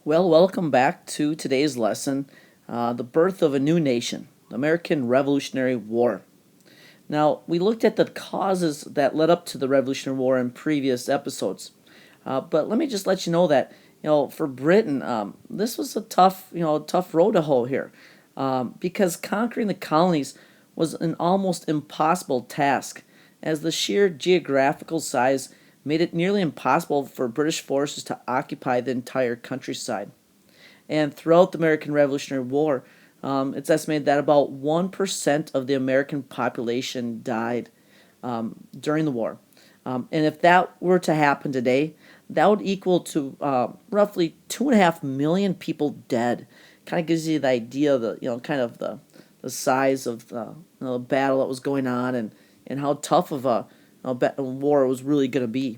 Well, welcome back to today's lesson, The Birth of a New Nation, the American Revolutionary War. Now, we looked at the causes that led up to the Revolutionary War in previous episodes. But let me just let you know that, for Britain, this was a tough road to hoe here, because conquering the colonies was an almost impossible task, as the sheer geographical size made it nearly impossible for British forces to occupy the entire countryside. And throughout the American Revolutionary War, it's estimated that about 1% of the American population died during the war. And if that were to happen today, that would equal to roughly 2.5 million people dead. Kind of gives you the idea of the size of the battle that was going on, and how tough of a war it was really going to be.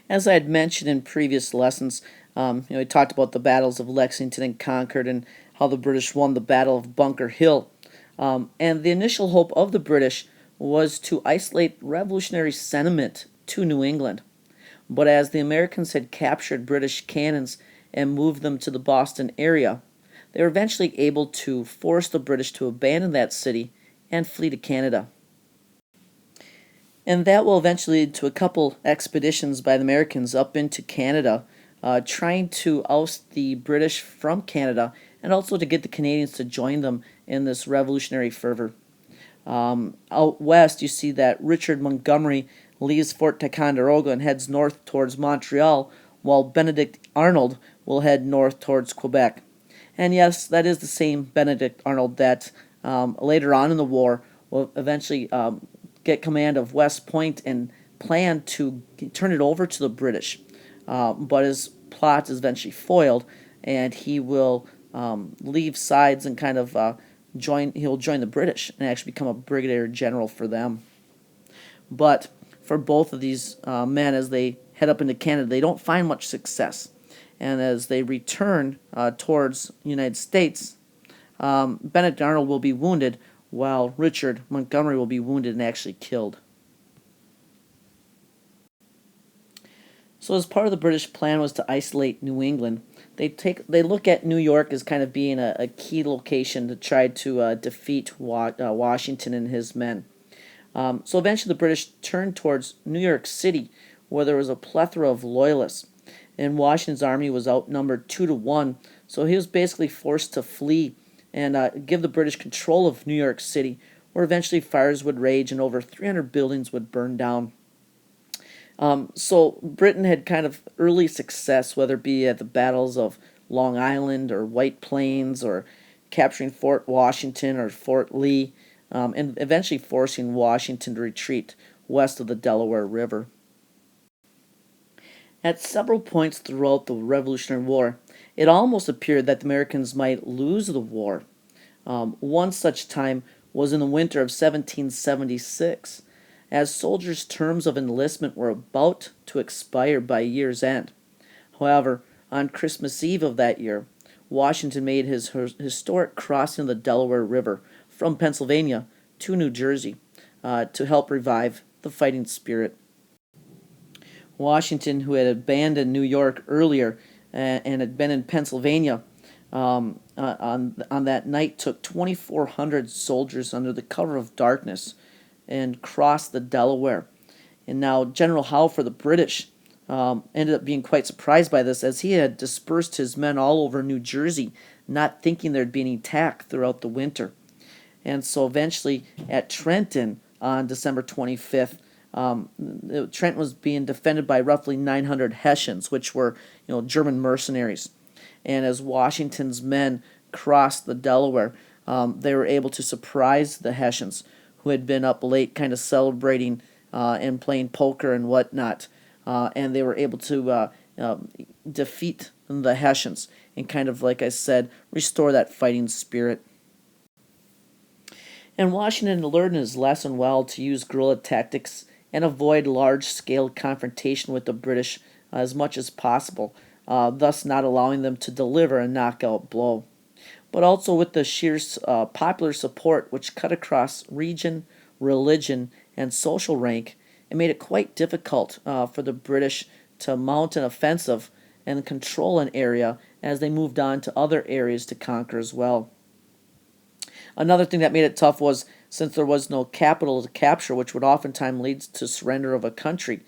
As I had mentioned in previous lessons, we talked about the battles of Lexington and Concord and how the British won the Battle of Bunker Hill. And the initial hope of the British was to isolate revolutionary sentiment to New England. But as the Americans had captured British cannons and moved them to the Boston area, they were eventually able to force the British to abandon that city and flee to Canada. And that will eventually lead to a couple expeditions by the Americans up into Canada, trying to oust the British from Canada and also to get the Canadians to join them in this revolutionary fervor. Out west, you see that Richard Montgomery leaves Fort Ticonderoga and heads north towards Montreal, while Benedict Arnold will head north towards Quebec. And yes, that is the same Benedict Arnold that later on in the war will eventually get command of West Point and plan to turn it over to the British. But his plot is eventually foiled, and he will leave sides and he'll join the British and actually become a brigadier general for them. But for both of these men, as they head up into Canada, they don't find much success. And as they return towards the United States, Benedict Arnold will be wounded, while Richard Montgomery will be wounded and actually killed. So, as part of the British plan was to isolate New England, they look at New York as kind of being a key location to try to defeat Washington and his men. So eventually, the British turned towards New York City, where there was a plethora of loyalists, and Washington's army was outnumbered 2 to 1. So he was basically forced to flee and give the British control of New York City, where eventually fires would rage and over 300 buildings would burn down. So Britain had kind of early success, whether it be at the battles of Long Island or White Plains or capturing Fort Washington or Fort Lee, and eventually forcing Washington to retreat west of the Delaware River. At several points throughout the Revolutionary War, it almost appeared that the Americans might lose the war. One such time was in the winter of 1776, as soldiers' terms of enlistment were about to expire by year's end. However, on Christmas Eve of that year, Washington made his historic crossing of the Delaware River from Pennsylvania to New Jersey to help revive the fighting spirit. Washington, who had abandoned New York earlier and had been in Pennsylvania on that night, took 2,400 soldiers under the cover of darkness and crossed the Delaware. And now General Howe for the British ended up being quite surprised by this, as he had dispersed his men all over New Jersey, not thinking there'd be any attack throughout the winter. And so eventually at Trenton on December 25th, Trenton was being defended by roughly 900 Hessians, which were German mercenaries. And as Washington's men crossed the Delaware, they were able to surprise the Hessians, who had been up late kind of celebrating and playing poker and whatnot. And they were able to defeat the Hessians and kind of, like I said, restore that fighting spirit. And Washington learned his lesson well to use guerrilla tactics and avoid large-scale confrontation with the British as much as possible, thus not allowing them to deliver a knockout blow. But also with the sheer popular support which cut across region, religion, and social rank, it made it quite difficult for the British to mount an offensive and control an area as they moved on to other areas to conquer as well. Another thing that made it tough was since there was no capital to capture, which would oftentimes lead to surrender of a country,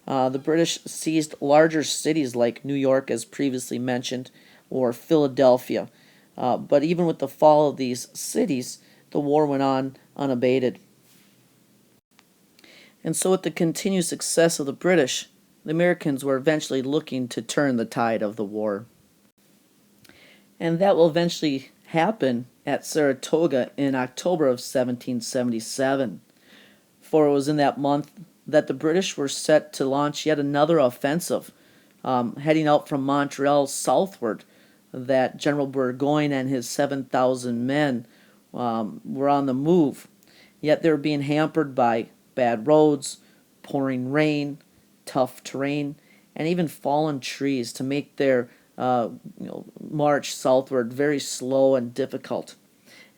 the British seized larger cities like New York, as previously mentioned, or Philadelphia. But even with the fall of these cities, the war went on unabated. And so, with the continued success of the British, the Americans were eventually looking to turn the tide of the war. And that will eventually happen at Saratoga in October of 1777. For it was in that month that the British were set to launch yet another offensive, heading out from Montreal southward, that General Burgoyne and his 7,000 men were on the move. Yet they were being hampered by bad roads, pouring rain, tough terrain, and even fallen trees to make their march southward very slow and difficult.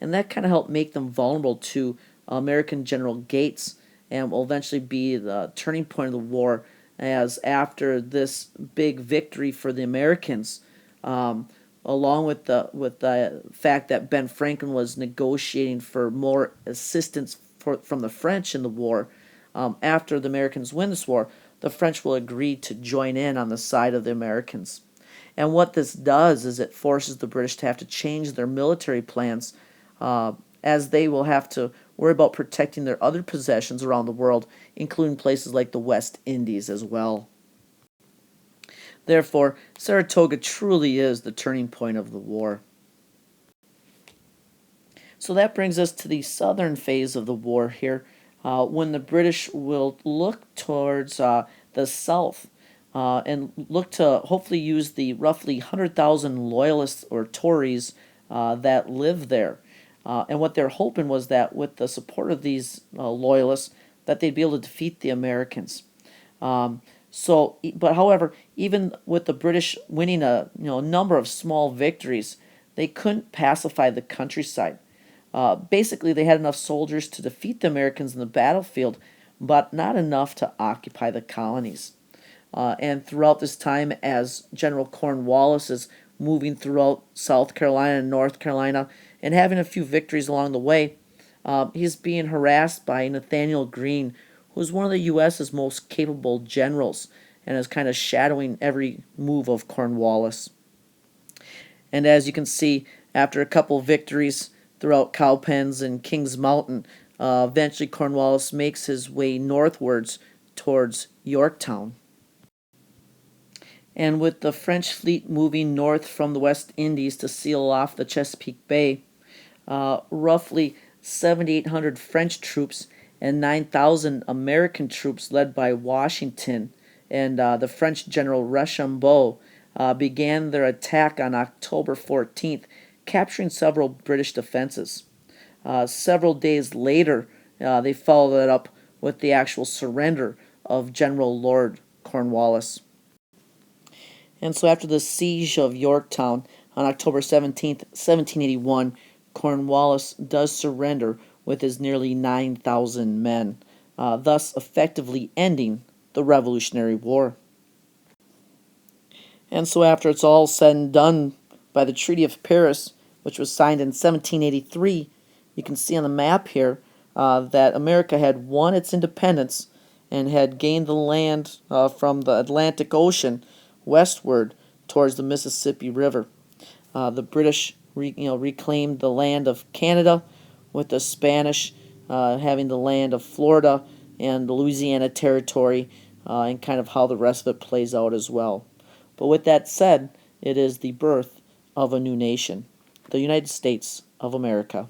And that kind of helped make them vulnerable to American General Gates, and will eventually be the turning point of the war, as after this big victory for the Americans, along with the fact that Ben Franklin was negotiating for more assistance from the French in the war, after the Americans win this war, the French will agree to join in on the side of the Americans. And what this does is it forces the British to have to change their military plans, as they will have to worry about protecting their other possessions around the world, including places like the West Indies as well. Therefore, Saratoga truly is the turning point of the war. So that brings us to the southern phase of the war here, when the British will look towards the south, and look to hopefully use the roughly 100,000 loyalists or Tories that live there. And what they're hoping was that with the support of these loyalists, that they'd be able to defeat the Americans. But however, even with the British winning a number of small victories, they couldn't pacify the countryside. Basically, they had enough soldiers to defeat the Americans in the battlefield, but not enough to occupy the colonies. And throughout this time, as General Cornwallis is moving throughout South Carolina and North Carolina and having a few victories along the way, he's being harassed by Nathaniel Greene, who's one of the U.S.'s most capable generals and is kind of shadowing every move of Cornwallis. And as you can see, after a couple victories throughout Cowpens and Kings Mountain, eventually Cornwallis makes his way northwards towards Yorktown. And with the French fleet moving north from the West Indies to seal off the Chesapeake Bay, roughly 7,800 French troops and 9,000 American troops led by Washington and the French General Rochambeau began their attack on October 14th, capturing several British defenses. Several days later, they followed it up with the actual surrender of General Lord Cornwallis. And so after the siege of Yorktown on October 17th, 1781, Cornwallis does surrender with his nearly 9,000 men, thus effectively ending the Revolutionary War. And so after it's all said and done, by the Treaty of Paris, which was signed in 1783, you can see on the map here that America had won its independence and had gained the land from the Atlantic Ocean westward towards the Mississippi River. The British reclaimed the land of Canada, with the Spanish having the land of Florida and the Louisiana Territory, and kind of how the rest of it plays out as well. But with that said, it is the birth of a new nation, the United States of America.